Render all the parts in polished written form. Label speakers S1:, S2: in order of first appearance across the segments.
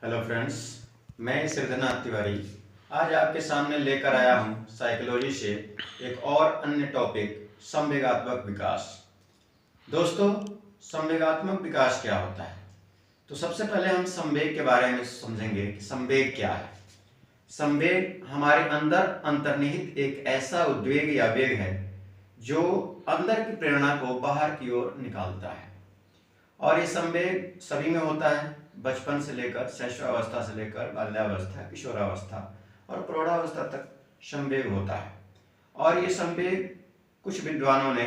S1: Hello friends, मैं सिद्धनाथ तिवारी आज आपके सामने लेकर आया हूँ साइकोलॉजी से एक और अन्य टॉपिक संवेगात्मक विकास। दोस्तों, संवेगात्मक विकास क्या होता है? तो सबसे पहले हम संवेग के बारे में समझेंगे कि संवेग क्या है। संवेग हमारे अंदर अंतर्निहित एक ऐसा उद्वेग या वेग है जो अंदर की प्रेरणा को बाहर की ओर निकालता है। और ये संवेग सभी में होता है, बचपन से लेकर शैशवावस्था से लेकर बाल्यावस्था, किशोरावस्था और प्रौढ़ावस्था तक संवेग होता है। और ये संवेग कुछ विद्वानों ने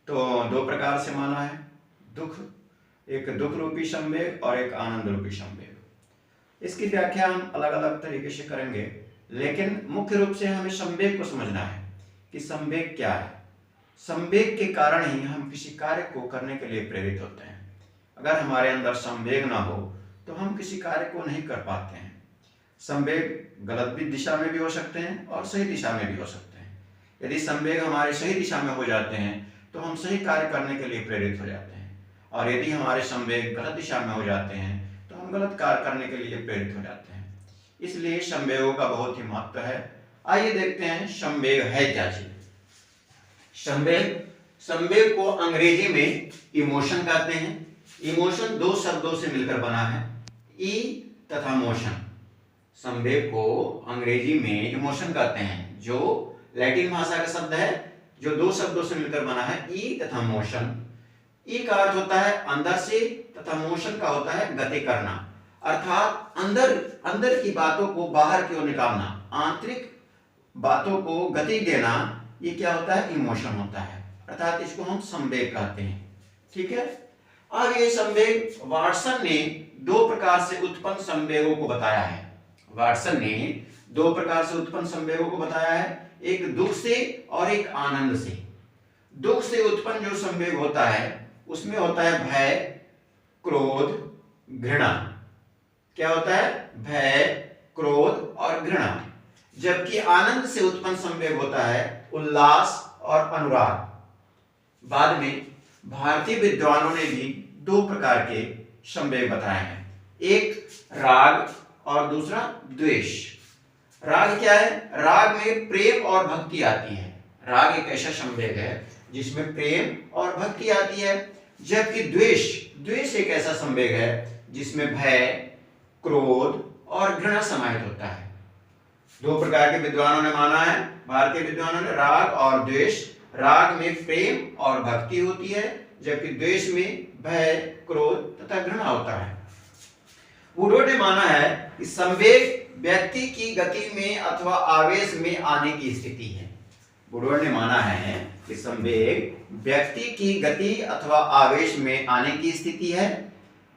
S1: तो दो प्रकार से माना है, एक दुख रूपी संवेग और एक आनंद रूपी संवेग। इसकी व्याख्या हम अलग अलग तरीके से करेंगे, लेकिन मुख्य रूप से हमें संवेग को समझना है कि संवेग क्या है। संवेग के कारण ही हम किसी कार्य को करने के लिए प्रेरित होते हैं। अगर हमारे अंदर संवेग ना हो तो हम किसी कार्य को नहीं कर पाते हैं। संवेग गलत भी दिशा में भी हो सकते हैं और सही दिशा में भी हो सकते हैं। यदि संवेग हमारे सही दिशा में हो जाते हैं तो हम सही कार्य करने के लिए प्रेरित हो जाते हैं, और यदि हमारे संवेग गलत दिशा में हो जाते हैं तो हम गलत कार्य करने के लिए प्रेरित हो जाते हैं। इसलिए संवेगों का बहुत ही महत्व है। आइए देखते हैं संवेग है क्या चीज। संवेग को अंग्रेजी में इमोशन कहते हैं। इमोशन दो शब्दों से मिलकर बना है, ई तथा मोशन। संवेग को अंग्रेजी में इमोशन कहते हैं, जो लैटिन भाषा का शब्द है, जो दो शब्दों से मिलकर बना है, ई तथा मोशन। ई का अर्थ होता है अंदर से तथा मोशन का होता है गति करना, अर्थात अंदर की बातों को बाहर की ओर निकालना, आंतरिक बातों को गति देना। ये क्या होता है? इमोशन होता है, अर्थात इसको हम संवेग कहते हैं। ठीक है। अब ये संवेग वाटसन ने दो प्रकार से उत्पन्न संवेगों को बताया है। वाटसन ने दो प्रकार से उत्पन्न संवेगों को बताया है, एक दुख से और एक आनंद से। दुख से उत्पन्न जो संवेग होता है उसमें होता है भय, क्रोध, घृणा। क्या होता है? भय, क्रोध और घृणा। जबकि आनंद से उत्पन्न संवेग होता है उल्लास और अनुराग। बाद में भारतीय विद्वानों ने भी दो प्रकार के संवेग बताए हैं, एक राग और दूसरा द्वेष। राग क्या है? राग में प्रेम और भक्ति आती है। राग एक ऐसा संवेग है जिसमें प्रेम और भक्ति आती है। जबकि द्वेष एक ऐसा संवेग है जिसमें भय, क्रोध और घृणा समाहित होता है। दो प्रकार के विद्वानों ने माना है, भारतीय विद्वानों ने, राग और द्वेष। राग में प्रेम और भक्ति होती है, जबकि द्वेष में भय, क्रोध तथा घृणा होता है। वुडवर्ड ने माना है कि संवेग व्यक्ति की गति में अथवा आवेश में आने की स्थिति है। वुडवर्ड ने माना है कि संवेग व्यक्ति की गति अथवा आवेश में आने की स्थिति है।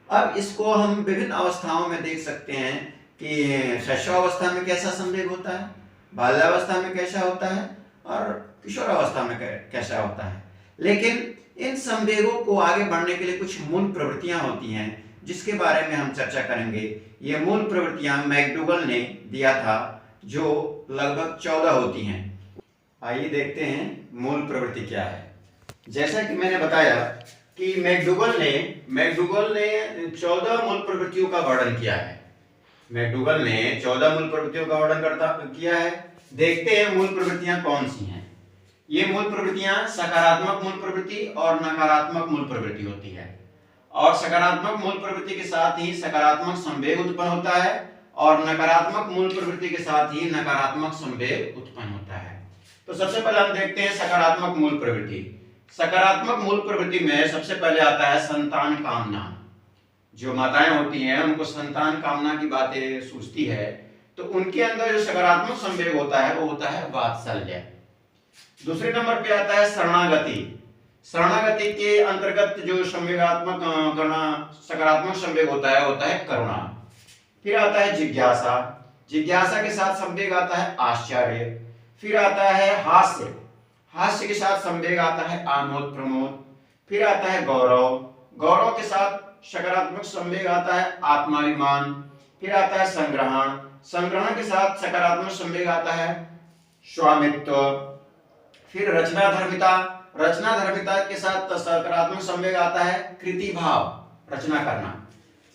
S1: अब इसको हम विभिन्न अवस्थाओं में देख सकते हैं कि शैशवावस्था में कैसा संवेग होता है, बाल्यावस्था में कैसा होता है और किशोरावस्था में कैसा होता है। लेकिन इन संवेगों को आगे बढ़ने के लिए कुछ मूल प्रवृत्तियां होती हैं, जिसके बारे में हम चर्चा करेंगे। ये मूल प्रवृत्तियां मैकडूगल ने दिया था, जो लगभग 14 होती हैं। आइए देखते हैं मूल प्रवृत्ति क्या है। जैसा कि मैंने बताया कि मैकडूगल ने 14 मूल प्रवृत्तियों का वर्णन किया है। मैकडूगल ने 14 मूल प्रवृत्तियों का वर्णन किया है। देखते हैं मूल प्रवृत्तियां कौन सी हैं। ये मूल प्रवृत्तियां सकारात्मक मूल प्रवृत्ति और नकारात्मक मूल प्रवृत्ति होती है, और सकारात्मक मूल प्रवृत्ति के साथ ही सकारात्मक संवेग उत्पन्न होता है, और नकारात्मक मूल प्रवृत्ति के साथ ही नकारात्मक संवेग उत्पन्न होता है। तो सबसे पहले हम देखते हैं सकारात्मक मूल प्रवृत्ति। सकारात्मक मूल प्रवृत्ति में सबसे पहले आता है संतान कामना। जो माताएं होती हैं उनको संतान कामना की बातें सूझती है, तो उनके अंदर जो सकारात्मक संवेग होता है वो होता है वात्सल्य। दूसरे नंबर पे आता है शरणागति। शरणागति के अंतर्गत जो संवेगात्मक सकारात्मक संवेग होता है करुणा। फिर आता है जिज्ञासा। जिज्ञासा के साथ संवेग आता है आश्चर्य। फिर आता है हास्य। हास्य के साथ संवेग आता है आमोद प्रमोद। फिर आता है गौरव। गौरव के साथ सकारात्मक संवेग आता है आत्माभिमान। फिर आता है संग्रहण। संग्रहण के साथ सकारात्मक संवेग आता है स्वामित्व। फिर रचनाधर्मिता। रचनाधर्मिता के साथ सकारात्मक संवेग आता है कृति भाव, रचना करना।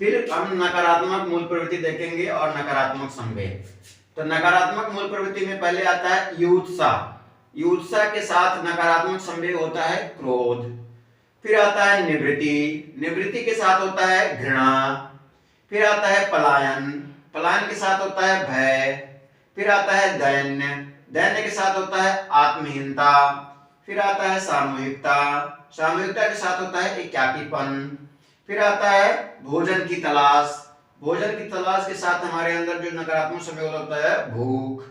S1: फिर हम नकारात्मक मूल प्रवृत्ति देखेंगे और नकारात्मक संवेग। तो नकारात्मक मूल प्रवृत्ति में पहले आता है युत्सा। युत्सा के साथ नकारात्मक संवेग होता है क्रोध। फिर आता है निवृत्ति। निवृत्ति के साथ होता है घृणा। फिर आता है पलायन। पलायन के साथ होता है भय। फिर आता है दैन्य। दैन्य के साथ होता है आत्महीनता। फिर आता है सामूहिकता। सामूहिकता के साथ होता है एकाकीपन। फिर आता है भोजन की तलाश। भोजन की तलाश के साथ हमारे अंदर जो नकारात्मक संवेग होता है भूख।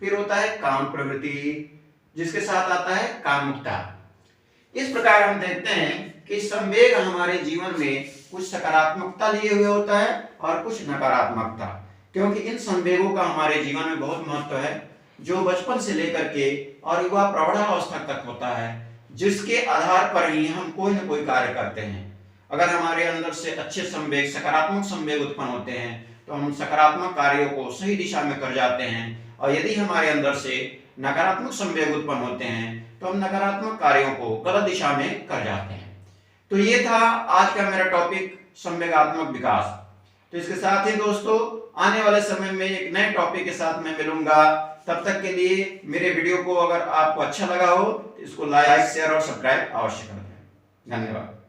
S1: फिर होता है काम प्रवृत्ति, जिसके साथ आता है कामुकता। इस प्रकार हम देखते हैं कि संवेग हमारे जीवन में कुछ सकारात्मकता लिए हुए होता है और कुछ नकारात्मकता, क्योंकि इन संवेगों का हमारे जीवन में बहुत महत्व है, जो बचपन से लेकर के और युवा प्रौढ़ावस्था तक होता है, जिसके आधार पर ही हम कोई न कोई कार्य करते हैं। अगर हमारे अंदर से अच्छे संवेग, सकारात्मक संवेग उत्पन्न होते हैं तो हम सकारात्मक कार्यों को सही दिशा में कर जाते हैं, और यदि हमारे अंदर से नकारात्मक संवेग उत्पन्न होते हैं तो हम नकारात्मक कार्यों को गलत दिशा में कर जाते हैं। तो ये था आज का मेरा टॉपिक, संवेगात्मक विकास। तो इसके साथ ही दोस्तों, आने वाले समय में एक नए टॉपिक के साथ मैं मिलूंगा। तब तक के लिए मेरे वीडियो को अगर आपको अच्छा लगा हो तो इसको लाइक, शेयर और सब्सक्राइब अवश्य करें। धन्यवाद।